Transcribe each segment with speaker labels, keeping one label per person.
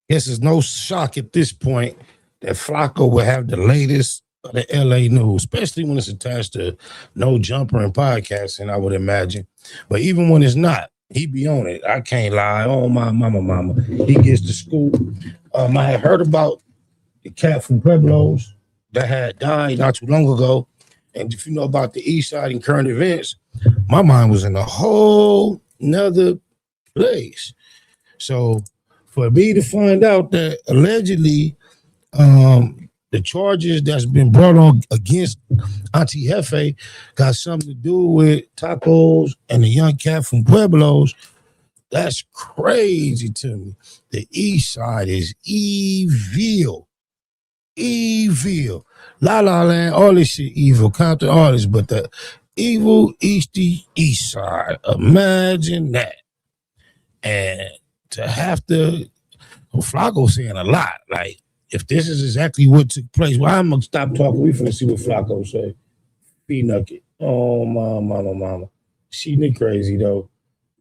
Speaker 1: Guess it's no shock at this point that Flacco will have the latest of the LA news, especially when it's attached to No Jumper and podcasting, I would imagine. But even when it's not, he be on it. I can't lie. Oh, my mama. He gets to school. I had heard about the cat from Pueblos that had died not too long ago. And if you know about the East Side and current events, my mind was in a whole nother place. So for me to find out that allegedly the charges that's been brought on against Auntie Hefe got something to do with TACOS and the young cat from Pueblos, that's crazy to me. The East Side is evil. Evil. La La Land, all this shit evil. Compton, all this, but the evil East Side. Imagine that. And to have to, Flacco saying a lot. Like, if this is exactly what took place, well, I'm gonna stop talking. We finna see what Flacco say. Be nugget. Oh, mama. She crazy though.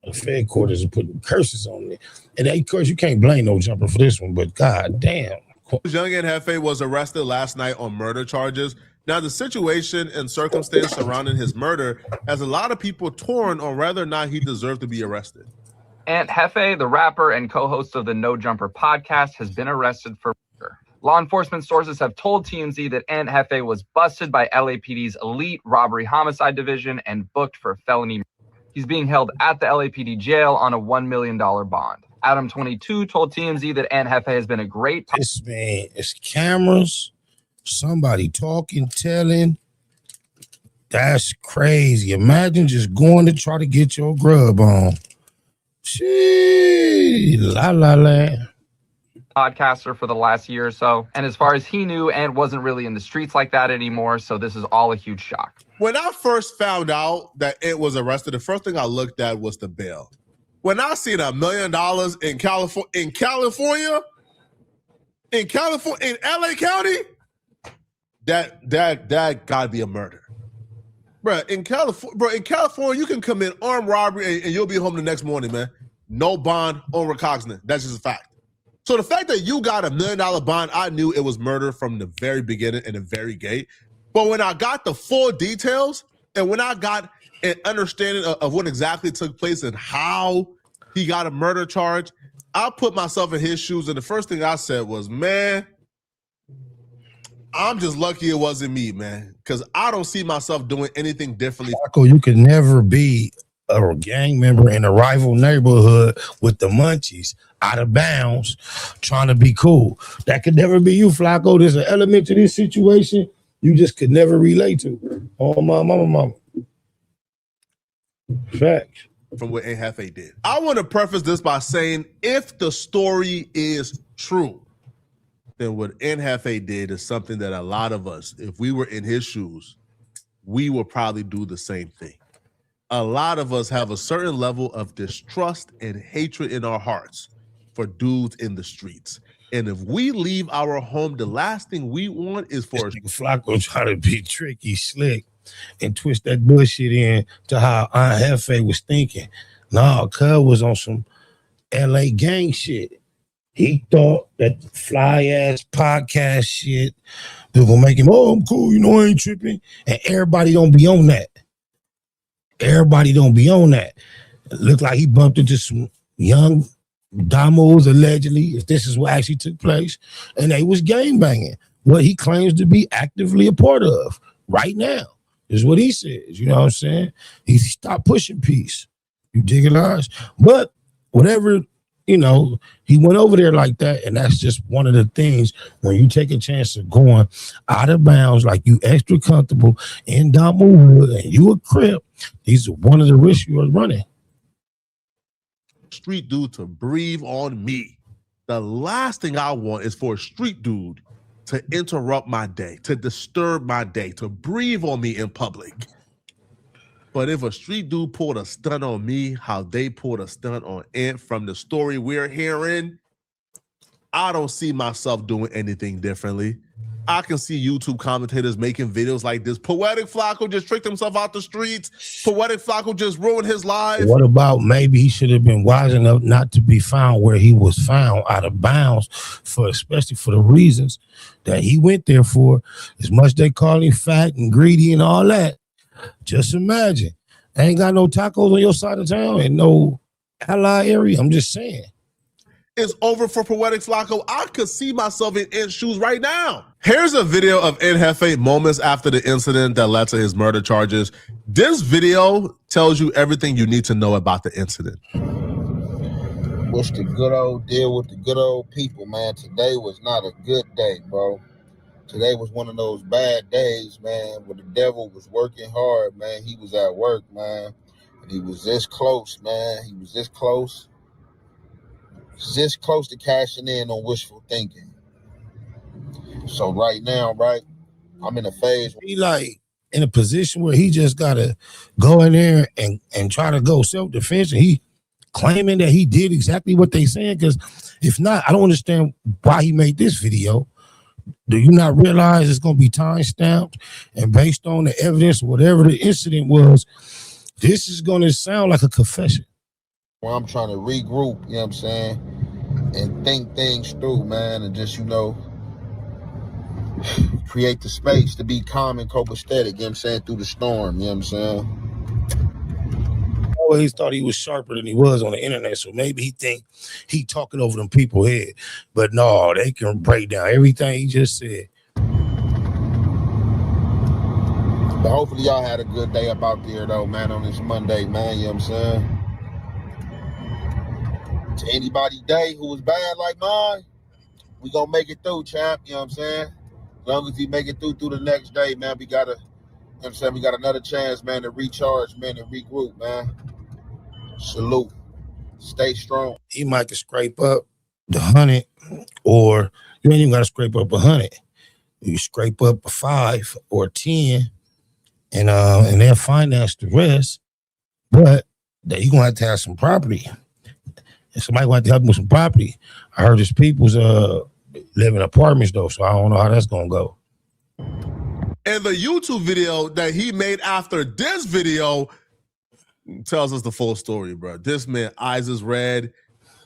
Speaker 1: The Fed quarters are putting curses on it. And of course, you can't blame No Jumper for this one, but god damn.
Speaker 2: Young and Hefe was arrested last night on murder charges. Now, the situation and circumstance surrounding his murder has a lot of people torn on whether or not he deserved to be arrested.
Speaker 3: Aunt Hefe, the rapper and co-host of the No Jumper podcast, has been arrested for murder. Law enforcement sources have told TMZ that Aunt Hefe was busted by LAPD's elite robbery homicide division and booked for felony murder. He's being held at the LAPD jail on a $1 million bond. Adam 22 told TMZ that Aunt Hefe has been a great...
Speaker 1: This man, it's cameras, somebody talking, telling. That's crazy. Imagine just going to try to get your grub on. Gee, la land.
Speaker 3: Podcaster for the last year or so. And as far as he knew, Aunt wasn't really in the streets like that anymore. So this is all a huge shock.
Speaker 2: When I first found out that Aunt was arrested, the first thing I looked at was the bail. When I seen $1 million in California, in LA County, that gotta be a murder. Bro, in California, you can commit armed robbery and you'll be home the next morning, man. No bond, unrecognizant. That's just a fact. So the fact that you got $1 million bond, I knew it was murder from the very beginning and the very gate. But when I got the full details and when I got an understanding of what exactly took place and how he got a murder charge, I put myself in his shoes, and the first thing I said was, man, I'm just lucky it wasn't me, man, because I don't see myself doing anything differently.
Speaker 1: Flacco, you can never be a gang member in a rival neighborhood with the munchies out of bounds trying to be cool. That could never be you, Flacco. There's an element to this situation you just could never relate to. Oh, my mama. Facts.
Speaker 2: From what Hefe did. I want to preface this by saying if the story is true, then what Hefe did is something that a lot of us, if we were in his shoes, we would probably do the same thing. A lot of us have a certain level of distrust and hatred in our hearts for dudes in the streets. And if we leave our home, the last thing we want is for
Speaker 1: Flacco try to be tricky, slick, and twist that bullshit in to how Aunt Hefe was thinking. Nah, Cub was on some LA gang shit. He thought that fly ass podcast shit was gonna make him, oh, I'm cool, I ain't tripping. And everybody don't be on that. It looked like he bumped into some young Damos, allegedly, if this is what actually took place, and they was gang banging, what he claims to be actively a part of right now. Is what he says, you know what I'm saying? He stopped pushing peace. You dig it, Lars? But whatever, he went over there like that, and that's just one of the things when you take a chance of going out of bounds, like you extra comfortable in Damo and you a Crip, these are one of the risks you are running.
Speaker 2: Street dude to breathe on me. The last thing I want is for a street dude to interrupt my day, to disturb my day, to breathe on me in public. But if a street dude pulled a stunt on me, how they pulled a stunt on Ant from the story we're hearing, I don't see myself doing anything differently. I can see YouTube commentators making videos like this. Poetic Flacco just tricked himself out the streets. Poetic Flacco just ruined his life.
Speaker 1: What about maybe he should have been wise enough not to be found where he was found, out of bounds, especially for the reasons that he went there for. As much they call him fat and greedy and all that. Just imagine. Ain't got no tacos on your side of town and no ally area. I'm just saying.
Speaker 2: It's over for Poetic Flacco. I could see myself in Ent's shoes right now. Here's a video of Hefe moments after the incident that led to his murder charges. This video tells you everything you need to know about the incident.
Speaker 4: What's the good old deal with the good old people, man? Today was not a good day, bro. Today was one of those bad days, man, where the devil was working hard, man. He was at work, man. And he was this close, man. He was this close. This close to cashing in on wishful thinking. So right now, right, I'm in a phase.
Speaker 1: He like in a position where he just gotta go in there and try to go self-defense, and he claiming that he did exactly what they saying. Because if not, I don't understand why he made this video. Do you not realize it's gonna be time stamped and based on the evidence, whatever the incident was, this is gonna sound like a confession.
Speaker 4: Well, I'm trying to regroup, you know what I'm saying, and think things through, man, and just, you know, create the space to be calm and copacetic, you know what I'm saying, through the storm, you know what I'm saying.
Speaker 1: I always thought he was sharper than he was on the internet, so maybe he think he talking over them people's head. But no, they can break down everything he just said.
Speaker 4: But hopefully y'all had a good day up out there, though, man, on this Monday, man, you know what I'm saying. To anybody day who was bad like mine, we gonna make it through, champ, you know what I'm saying? As long as we make it through the next day, man, we gotta, you know what I'm saying, we got another chance, man, to recharge, man, and regroup, man. Salute. Stay strong.
Speaker 1: He might could scrape up the 100, or you ain't even gotta scrape up 100. You scrape up a 5 or 10, and they'll finance the rest. But that you're gonna have some property. And somebody gonna have to help him with some property. I heard his people's live in apartments though, so I don't know how that's gonna go.
Speaker 2: And the YouTube video that he made after this video tells us the full story, bro. This man, eyes is red.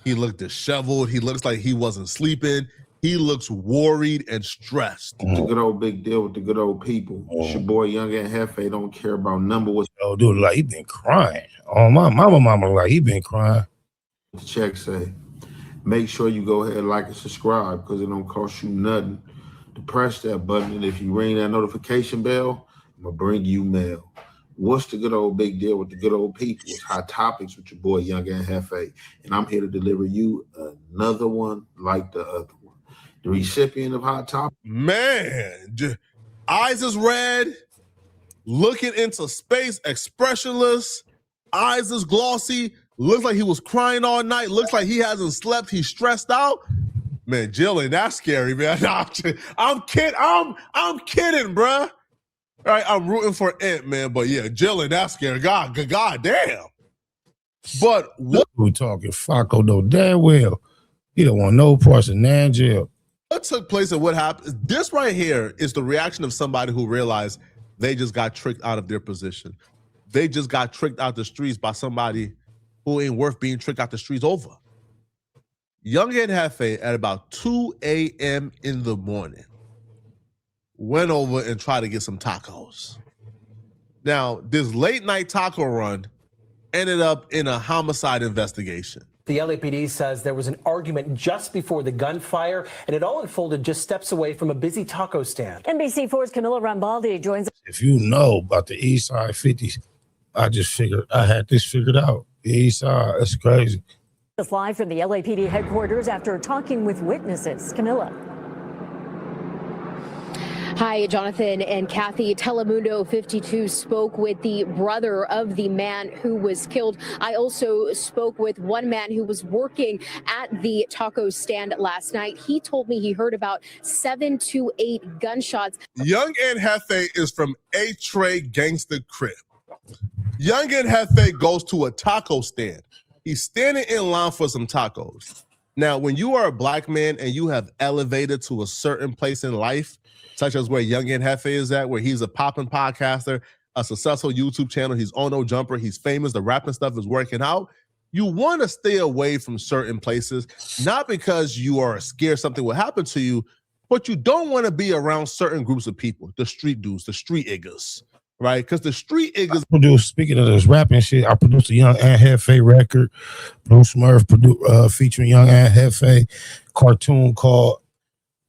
Speaker 2: He looked disheveled. He looks like he wasn't sleeping. He looks worried and stressed.
Speaker 5: The good old big deal with the good old people. It's your boy Young and Hefe don't care about number. What
Speaker 1: Oh, dude, like he been crying. Oh, my mama, like he been crying.
Speaker 5: the check say. Make sure you go ahead and like and subscribe because it don't cost you nothing to press that button. And if you ring that notification bell, I'm gonna bring you mail. What's the good old big deal with the good old people? It's Hot Topics with your boy Young and Hefe, and I'm here to deliver you another one like the other one. The recipient of Hot Topics.
Speaker 2: Man, eyes is red, looking into space, expressionless, eyes is glossy, looks like he was crying all night, looks like he hasn't slept, he's stressed out. Man, Jillian, that's scary, man. I'm kidding, bruh. All right, I'm rooting for Ant, man, but yeah, Jillian, that's scary. God damn. But what
Speaker 1: we talking Flacco though, damn well. He don't want no parts of Nan jail.
Speaker 2: What took place and what happened? This right here is the reaction of somebody who realized they just got tricked out of their position. They just got tricked out the streets by somebody who ain't worth being tricked out the streets over. Young and Hefe at about 2 a.m. in the morning went over and tried to get some tacos. Now, this late night taco run ended up in a homicide investigation.
Speaker 6: The LAPD says there was an argument just before the gunfire, and it all unfolded just steps away from a busy taco stand.
Speaker 7: NBC4's Camila Rambaldi joins us.
Speaker 1: If you know about the East Side 50s, I just figured I had this figured out. The East Side, that's crazy.
Speaker 7: Live from the LAPD headquarters after talking with witnesses. Camila.
Speaker 8: Hi, Jonathan and Kathy. Telemundo 52 spoke with the brother of the man who was killed. I also spoke with one man who was working at the taco stand last night. He told me he heard about 7 to 8 gunshots.
Speaker 2: Young and Hefe is from A-Tray Gangster Crib. Young and Hefe goes to a taco stand. He's standing in line for some tacos. Now, when you are a black man and you have elevated to a certain place in life, such as where Young and Hefe is at, where he's a popping podcaster, a successful YouTube channel, he's on No Jumper, he's famous, the rapping stuff is working out, you want to stay away from certain places, not because you are scared something will happen to you, but you don't want to be around certain groups of people, the street dudes, the street niggas, right? Because the street niggas.
Speaker 1: Speaking of this rapping shit, I produced a Young and Hefe record. Bruce Murph featuring Young and Hefe, cartoon called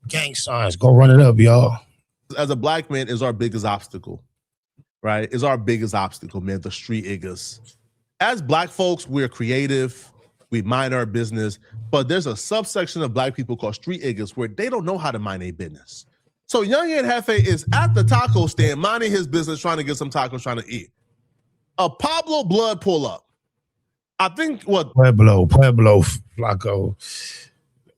Speaker 1: Gang Signs. Go run it up, y'all.
Speaker 2: As a black man, is our biggest obstacle, right? Is our biggest obstacle, man, the street niggas. As black folks, we're creative, we mind our business, but there's a subsection of black people called street niggas where they don't know how to mind their business. So Young and Hefe is at the taco stand, minding his business, trying to get some tacos, trying to eat. A Pablo Blood pull up. I think what
Speaker 1: Pueblo Flaco.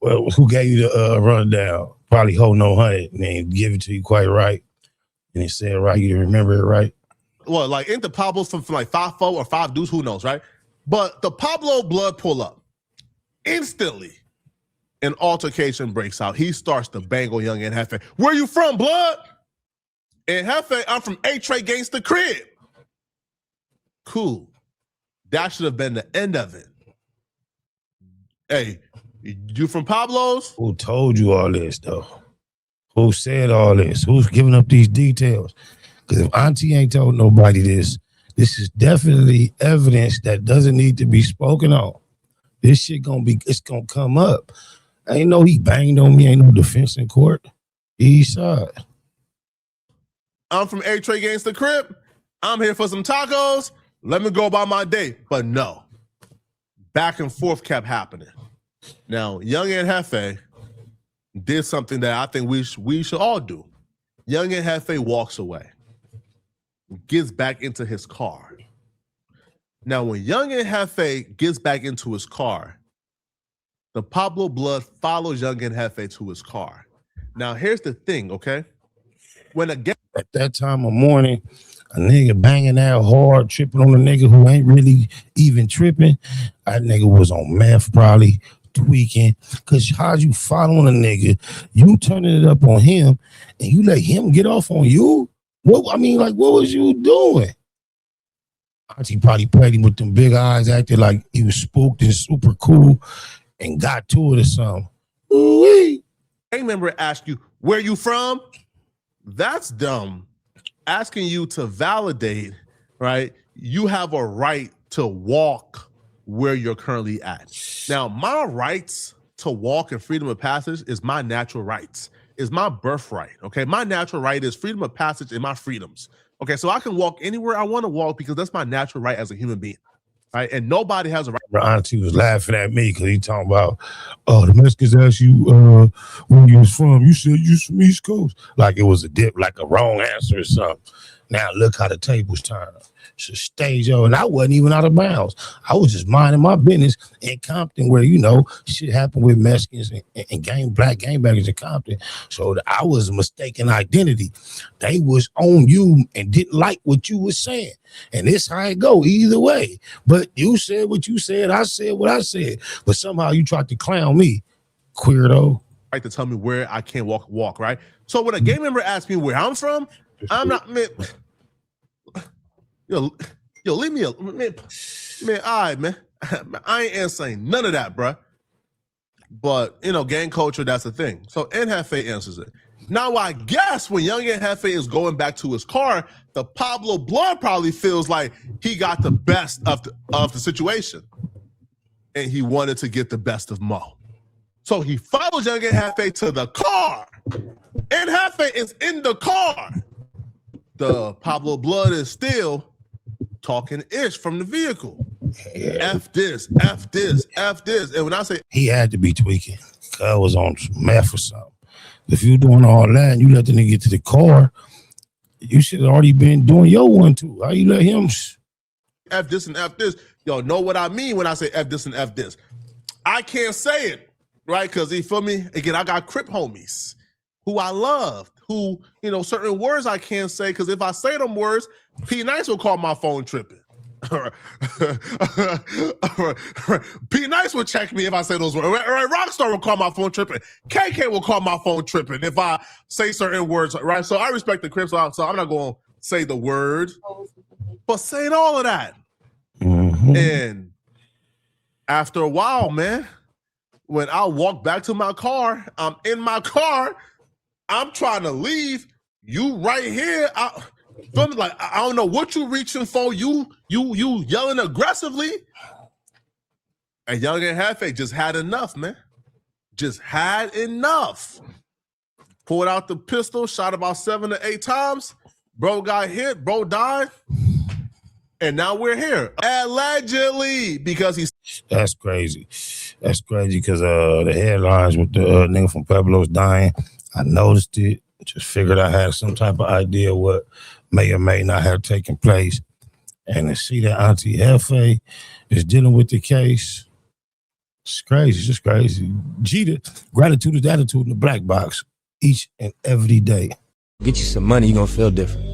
Speaker 1: Well, who gave you the rundown? Probably hold no 100 and then give it to you quite right. And he said right, you remember it right.
Speaker 2: Well, like ain't the Pablos from like 5'4" or 5 dudes, who knows, right? But the Pablo Blood pull up. Instantly, an altercation breaks out. He starts to bang on Young and Hefe. Where you from, Blood? And Hefe, I'm from A-Tray Gangsta Crib. Cool. That should have been the end of it. Hey, you from Pablo's?
Speaker 1: Who told you all this, though? Who said all this? Who's giving up these details? Because if Auntie ain't told nobody this is definitely evidence that doesn't need to be spoken on. This shit it's gonna come up. I ain't know he banged on me. Ain't no defense in court. East side.
Speaker 2: I'm from A-Tray Gangsta Crib. I'm here for some tacos. Let me go about my day. But no. Back and forth kept happening. Now, Young and Hefe did something that I think we should all do. Young and Hefe walks away. Gets back into his car. Now, when Young and Hefe gets back into his car, the Pablo Blood follows Young and Hefe to his car. Now, here's the thing, okay?
Speaker 1: At that time of morning, a nigga banging out hard, tripping on a nigga who ain't really even tripping. That nigga was on meth, probably tweaking. Cause how's you following a nigga? You turning it up on him, and you let him get off on you? What was you doing? Auntie probably played him with them big eyes, acted like he was spooked and super cool, and got to it or something. Ooh-wee.
Speaker 2: Gang member ask you, where you from? That's dumb. Asking you to validate, right? You have a right to walk where you're currently at. Now, my rights to walk and freedom of passage is my natural rights, is my birthright, okay? My natural right is freedom of passage and my freedoms, okay? So I can walk anywhere I want to walk because that's my natural right as a human being, right? And nobody has a right.
Speaker 1: My auntie was laughing at me because he talking about, the Mexicans asked you where you was from. You said you from East Coast. Like it was a dip, like a wrong answer or something. Now look how the tables turned. So stage, and I wasn't even out of bounds. I was just minding my business in Compton, where shit happened with Mexicans and black gangbangers in Compton. So I was a mistaken identity. They was on you and didn't like what you was saying, and this how it go either way. But you said what you said, I said what I said, but somehow you tried to clown me, queerdo.
Speaker 2: Right to tell me where I can't walk, right? So when a gang member asks me where I'm from, I'm not, man. Yo, leave me alone, man. All right, man. I ain't answering none of that, bruh. But gang culture, that's the thing. So Hefe answers it. Now I guess when Young Hefe is going back to his car, the Pablo Blood probably feels like he got the best of the situation, and he wanted to get the best of Mo. So he follows Young Hefe to the car, and Hefe is in the car. The Pablo Blood is still talking ish from the vehicle. Yeah. F this. And when I say
Speaker 1: he had to be tweaking, I was on meth or something. If you doing all that and you let the nigga get to the car, you should have already been doing your one too. How you let him
Speaker 2: F this and F this? Yo, know what I mean when I say F this and F this. I can't say it, right? Because you feel me? Again, I got Crip homies who I love, who, certain words I can't say, because if I say them words, P Nice will call my phone tripping. P Nice would check me if I say those words. Rockstar will call my phone tripping. KK will call my phone tripping if I say certain words, right? So I respect the Crips, so I'm not going to say the words, but saying all of that.
Speaker 1: Mm-hmm.
Speaker 2: And after a while, man, when I walk back to my car, I'm in my car, I'm trying to leave. You right here. Feel me? Like, I don't know what you reaching for. You yelling aggressively. And Young and Hefe just had enough, man. Just had enough. Pulled out the pistol, shot about 7 to 8 times. Bro got hit. Bro died. And now we're here. Allegedly. Because he's...
Speaker 1: That's crazy. That's crazy because the headlines with the nigga from Pueblo's dying, I noticed it. Just figured I had some type of idea what may or may not have taken place. And to see that Auntie Hefe is dealing with the case, it's crazy. It's just crazy. Jeter, gratitude is the attitude in the black box each and every day.
Speaker 9: Get you some money, you're going to feel different.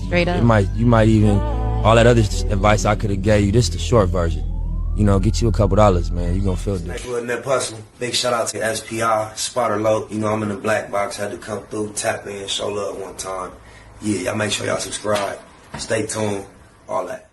Speaker 10: Straight up.
Speaker 9: You might even, all that other advice I could have gave you, this is the short version. You know, get you a couple dollars, man. You're going to feel different.
Speaker 11: Net Hustle. Big shout out to SPI, Spotter Low. You know, I'm in the black box. Had to come through, tap in, show love one time. Yeah, y'all make sure y'all subscribe. Stay tuned. All that.